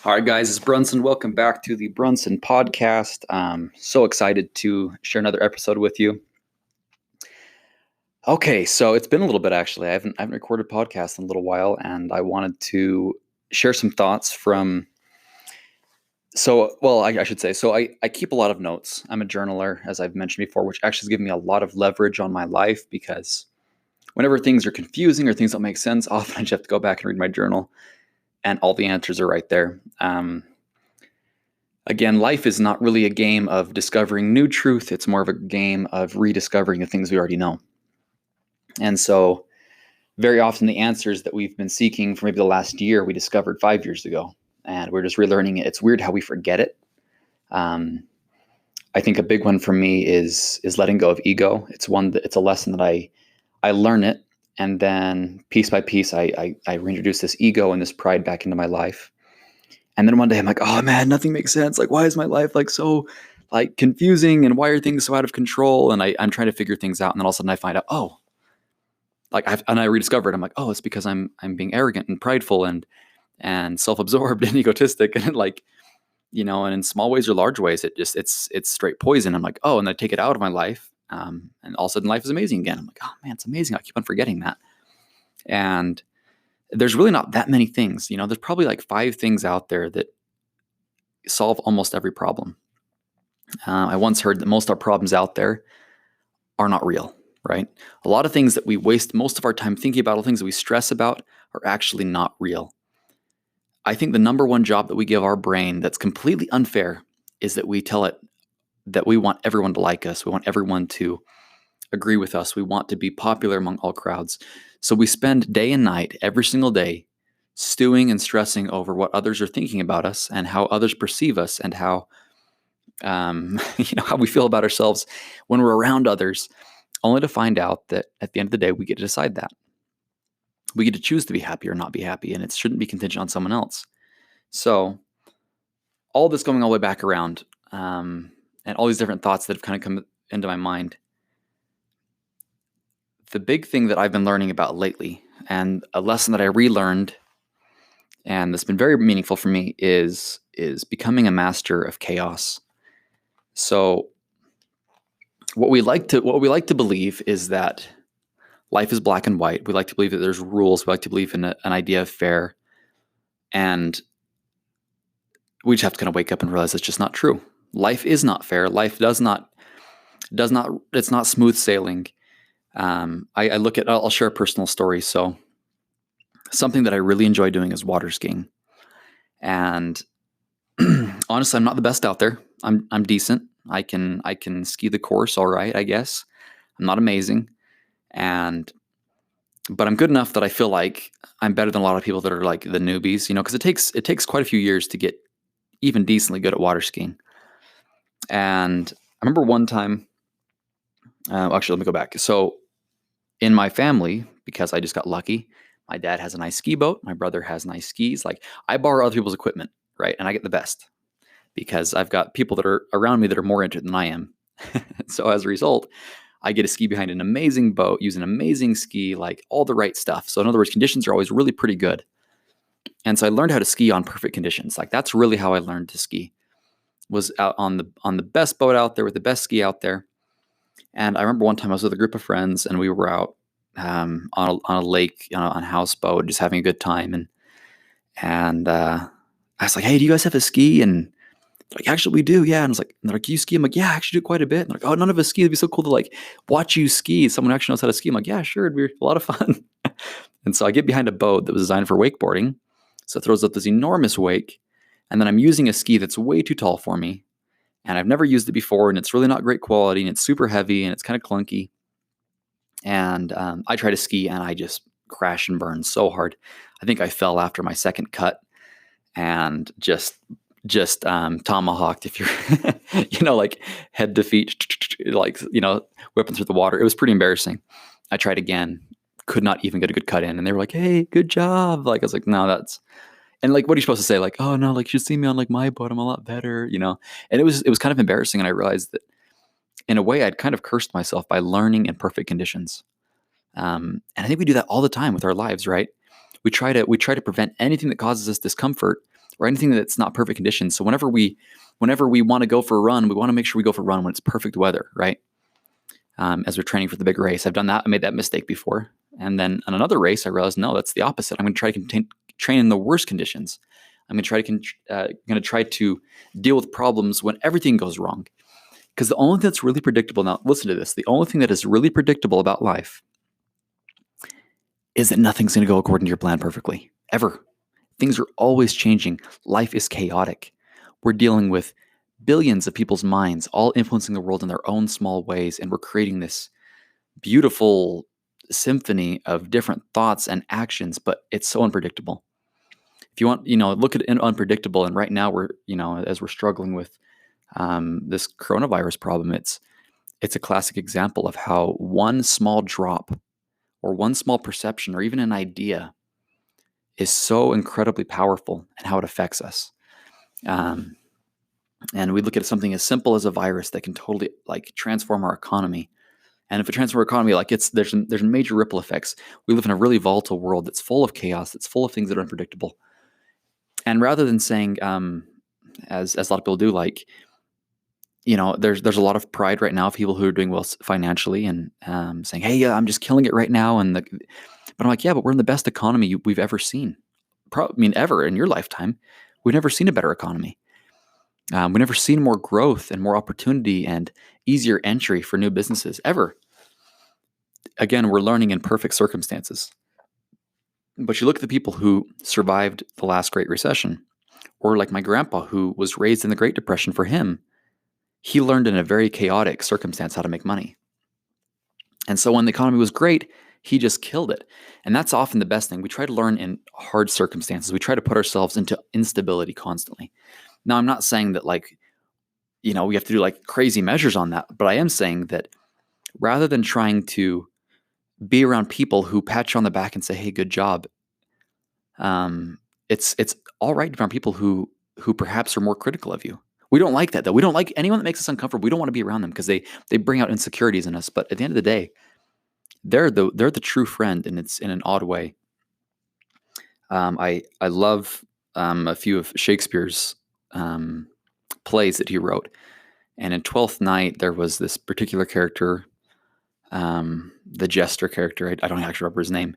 All right, guys, it's Brunson. Welcome back to the Brunson podcast. So excited to share another episode with you. Okay, so it's been a little bit actually. I haven't recorded a podcast in a little while, and I wanted to share some thoughts from. I should say. I keep a lot of notes. I'm a journaler, as I've mentioned before, which actually has given me a lot of leverage on my life because whenever things are confusing or things don't make sense, often I just have to go back and read my journal, and all the answers are right there. Again, life is not really a game of discovering new truth. It's more of a game of rediscovering the things we already know. And so, very often, the answers that we've been seeking for maybe the last year, we discovered 5 years ago, and we're just relearning it. It's weird how we forget it. I think a big one for me is letting go of ego. It's a lesson that I learn it, and then piece by piece, I reintroduce this ego and this pride back into my life. And then one day I'm like, oh man, nothing makes sense. Like, why is my life so confusing, and why are things so out of control? And I'm trying to figure things out. And then all of a sudden I find out, I rediscover it. I'm like, oh, it's because I'm being arrogant and prideful and self-absorbed and egotistic. And and in small ways or large ways, it's straight poison. I'm like, oh, and I take it out of my life. And all of a sudden life is amazing again. I'm like, oh man, it's amazing. I keep on forgetting that. And there's really not that many things. There's probably 5 things out there that solve almost every problem. I once heard that most of our problems out there are not real, right? A lot of things that we waste most of our time thinking about, all things that we stress about, are actually not real. I think the number one job that we give our brain that's completely unfair is that we tell it that we want everyone to like us. We want everyone to agree with us. We want to be popular among all crowds. So we spend day and night, every single day, stewing and stressing over what others are thinking about us and how others perceive us and how how we feel about ourselves when we're around others, only to find out that at the end of the day, we get to decide that. We get to choose to be happy or not be happy, and it shouldn't be contingent on someone else. So all this going all the way back around, and all these different thoughts that have kind of come into my mind, the big thing that I've been learning about lately, and a lesson that I relearned, and that's been very meaningful for me, is becoming a master of chaos. So what we like to believe is that life is black and white. We like to believe that there's rules. We like to believe in an idea of fair, and we just have to kind of wake up and realize it's just not true. Life is not fair. Life does not. It's not smooth sailing. I'll share a personal story. So something that I really enjoy doing is water skiing. And honestly, I'm not the best out there. I'm decent. I can ski the course all right, I guess. I'm not amazing. But I'm good enough that I feel like I'm better than a lot of people that are like the newbies, because it takes quite a few years to get even decently good at water skiing. And I remember one time, actually, let me go back. So in my family, because I just got lucky, my dad has a nice ski boat. My brother has nice skis. I borrow other people's equipment, right? And I get the best because I've got people that are around me that are more into it than I am. So as a result, I get to ski behind an amazing boat, use an amazing ski, all the right stuff. So in other words, conditions are always really pretty good. And so I learned how to ski on perfect conditions. That's really how I learned to ski, was out on the best boat out there with the best ski out there. And I remember one time I was with a group of friends and we were out on a lake, on a houseboat, just having a good time. And I was like, hey, do you guys have a ski? And they're like, actually, we do, yeah. And I was like, and they're like, you ski? I'm like, yeah, I actually do quite a bit. And they're like, oh, none of us ski. It'd be so cool to watch you ski. Someone actually knows how to ski. I'm like, yeah, sure, it'd be a lot of fun. And so I get behind a boat that was designed for wakeboarding. So it throws up this enormous wake. And then I'm using a ski that's way too tall for me. And I've never used it before, and it's really not great quality, and it's super heavy, and it's kind of clunky. And I try to ski, and I just crash and burn so hard. I think I fell after my second cut, and just tomahawked, if you're, head to feet, whipping through the water. It was pretty embarrassing. I tried again, could not even get a good cut in, and they were like, "Hey, good job!" I was like, "No, that's." And what are you supposed to say? Oh no, you should see me on my boat. I'm a lot better, And it was kind of embarrassing. And I realized that in a way I'd kind of cursed myself by learning in perfect conditions. And I think we do that all the time with our lives, right? We try to prevent anything that causes us discomfort or anything that's not perfect conditions. So whenever we want to go for a run, we want to make sure we go for a run when it's perfect weather, right? As we're training for the big race. I've done that. I made that mistake before. And then on another race, I realized, no, that's the opposite. I'm going to try to train in the worst conditions. I'm going to try to deal with problems when everything goes wrong. Because the only thing that's really predictable, now listen to this, the only thing that is really predictable about life is that nothing's going to go according to your plan perfectly, ever. Things are always changing. Life is chaotic. We're dealing with billions of people's minds, all influencing the world in their own small ways, and we're creating this beautiful symphony of different thoughts and actions, but it's so unpredictable. If you want, look at unpredictable, and right now we're, as we're struggling with this coronavirus problem, it's a classic example of how one small drop or one small perception or even an idea is so incredibly powerful and how it affects us. And we look at something as simple as a virus that can totally transform our economy. And if it transforms our economy, there's major ripple effects. We live in a really volatile world that's full of chaos, that's full of things that are unpredictable. And rather than saying, as a lot of people do, there's a lot of pride right now of people who are doing well financially and saying, hey, I'm just killing it right now. But I'm like, yeah, but we're in the best economy we've ever seen. Ever in your lifetime. We've never seen a better economy. We've never seen more growth and more opportunity and easier entry for new businesses ever. Again, we're learning in perfect circumstances. But you look at the people who survived the last Great Recession, or like my grandpa who was raised in the Great Depression. For him, he learned in a very chaotic circumstance how to make money. And so when the economy was great, he just killed it. And that's often the best thing. We try to learn in hard circumstances. We try to put ourselves into instability constantly. Now, I'm not saying that we have to do crazy measures on that, but I am saying that rather than trying to be around people who pat you on the back and say, hey, good job, it's all right to be around people who perhaps are more critical of you. We don't like that, though. We don't like anyone that makes us uncomfortable. We don't want to be around them because they bring out insecurities in us. But at the end of the day, they're the true friend, and it's in an odd way. I love a few of Shakespeare's plays that he wrote. And in Twelfth Night, there was this particular character, the jester character. I don't actually remember his name,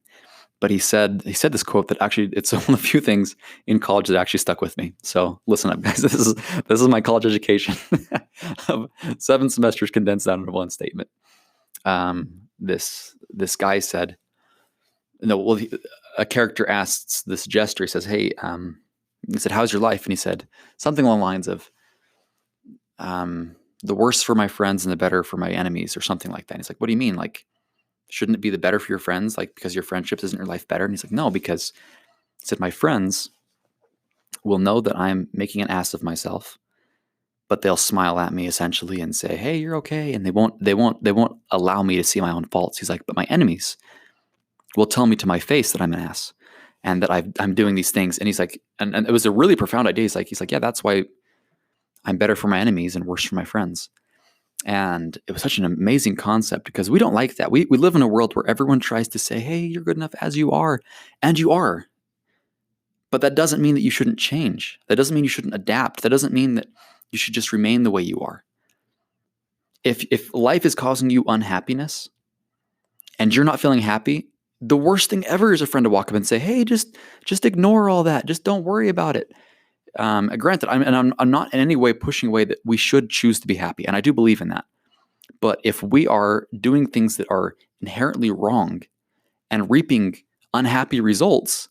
but he said this quote that actually it's one of the few things in college that actually stuck with me. So listen up, guys. This is my college education of 7 semesters condensed down into one statement. This guy said, a character asks this jester. He says, "Hey," he said, "How's your life?" And he said something along the lines of, the worse for my friends and the better for my enemies, or something like that. And he's like, what do you mean? Shouldn't it be the better for your friends? Because your friendships, isn't your life better? And he's like, no, because he said, my friends will know that I'm making an ass of myself, but they'll smile at me essentially and say, hey, you're okay. And they won't allow me to see my own faults. He's like, but my enemies will tell me to my face that I'm an ass and that I'm doing these things. And he's like, and it was a really profound idea. He's like, yeah, that's why I'm better for my enemies and worse for my friends. And it was such an amazing concept because we don't like that. We live in a world where everyone tries to say, hey, you're good enough as you are. And you are. But that doesn't mean that you shouldn't change. That doesn't mean you shouldn't adapt. That doesn't mean that you should just remain the way you are. If life is causing you unhappiness and you're not feeling happy, the worst thing ever is a friend to walk up and say, hey, just ignore all that. Just don't worry about it. Granted, I'm not in any way pushing away that we should choose to be happy, and I do believe in that. But if we are doing things that are inherently wrong and reaping unhappy results,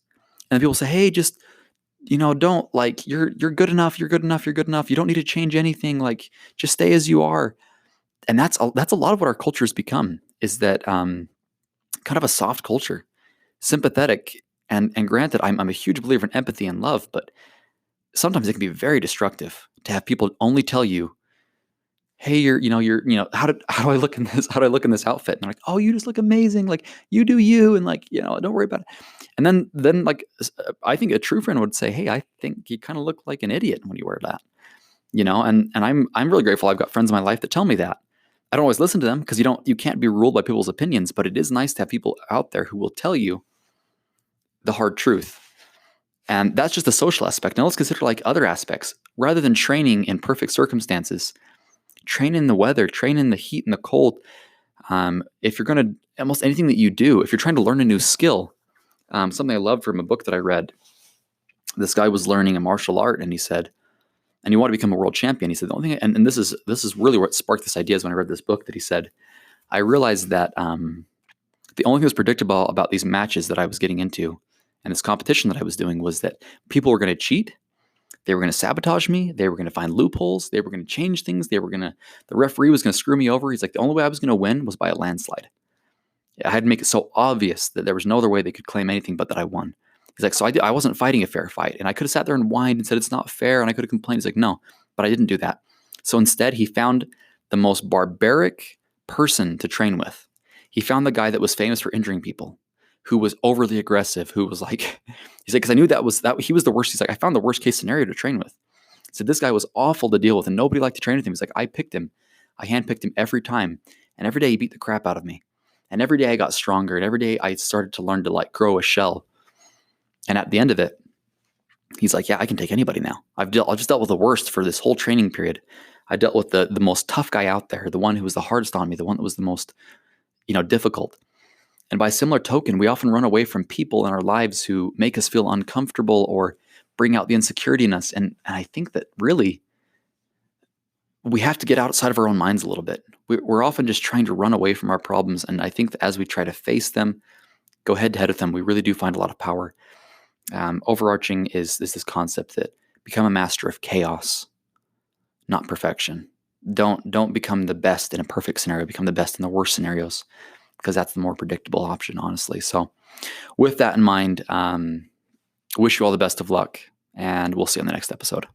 and people say, "Hey, just don't you're good enough, you're good enough, you're good enough. You don't need to change anything. Just stay as you are," and that's a lot of what our culture has become. Is that kind of a soft culture, sympathetic, and granted, I'm a huge believer in empathy and love, but sometimes it can be very destructive to have people only tell you, hey, how do I look in this? How do I look in this outfit? And they're like, oh, you just look amazing. You do you. And don't worry about it. And then I think a true friend would say, hey, I think you kind of look like an idiot when you wear that, and I'm really grateful. I've got friends in my life that tell me that. I don't always listen to them because you can't be ruled by people's opinions, but it is nice to have people out there who will tell you the hard truth. And that's just the social aspect. Now let's consider like other aspects. Rather than training in perfect circumstances, train in the weather, train in the heat and the cold. If you're going to, almost anything that you do, if you're trying to learn a new skill, something I loved from a book that I read, this guy was learning a martial art, and he said, and he wanted to become a world champion. He said, the only thing, and this is really what sparked this idea is when I read this book that he said, I realized that the only thing that was predictable about these matches that I was getting into and this competition that I was doing was that people were going to cheat. They were going to sabotage me. They were going to find loopholes. They were going to change things. The referee was going to screw me over. He's like, the only way I was going to win was by a landslide. I had to make it so obvious that there was no other way they could claim anything but that I won. He's like, so I wasn't fighting a fair fight. And I could have sat there and whined and said, it's not fair. And I could have complained. He's like, no, but I didn't do that. So instead, he found the most barbaric person to train with. He found the guy that was famous for injuring people, who was overly aggressive, who was like, he's like, because I knew that he was the worst. He's like, I found the worst case scenario to train with. So this guy was awful to deal with, and nobody liked to train with him. He's like, I picked him. I handpicked him every time. And every day he beat the crap out of me. And every day I got stronger. And every day I started to learn to like grow a shell. And at the end of it, he's like, yeah, I can take anybody now. I just dealt with the worst for this whole training period. I dealt with the most tough guy out there, the one who was the hardest on me, the one that was the most, difficult. And by similar token, we often run away from people in our lives who make us feel uncomfortable or bring out the insecurity in us. And I think that really we have to get outside of our own minds a little bit. We're often just trying to run away from our problems. And I think that as we try to face them, go head to head with them, we really do find a lot of power. Overarching is this concept that become a master of chaos, not perfection. Don't become the best in a perfect scenario. Become the best in the worst scenarios, because that's the more predictable option, honestly. So with that in mind, wish you all the best of luck, and we'll see you on the next episode.